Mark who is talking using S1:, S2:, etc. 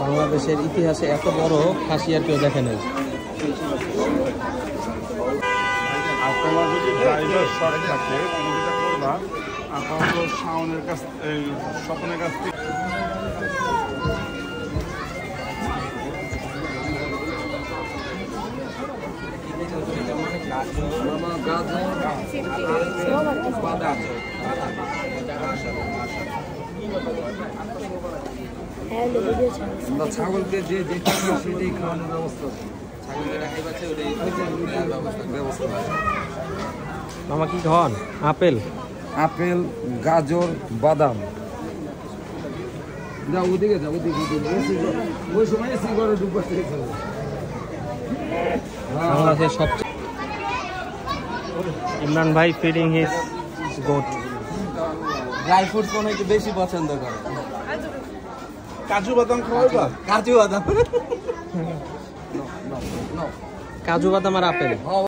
S1: বাংলাদেশের ইতিহাসে এত বড় খাসি আর কেউ দেখে নাই।
S2: আপনারা যদি ড্রাইভার শর্ট থাকে তুমি যেটা করবা আপাতত শাওনের কাছ স্বপনের কাছ থেকে ছাগলকে যে সেটাই খাওয়ানোর ব্যবস্থা
S1: মামা কি খাওয়ান? আপেল,
S3: আপেল, গাজর, বাদাম। যাও ওদিকে যাও, ওদিকে ওই সময় এসি ঘরে ঢুকবে।
S1: বাংলাদেশের সবচেয়ে ইমরান ভাই feeding his goat.
S4: Dry fruits মনে হয় একটু বেশি পছন্দ করে।
S2: কাজু বাদাম খাওয়াবা?
S4: কাজু বাদাম
S1: কাজু বাদাম আর আপেল।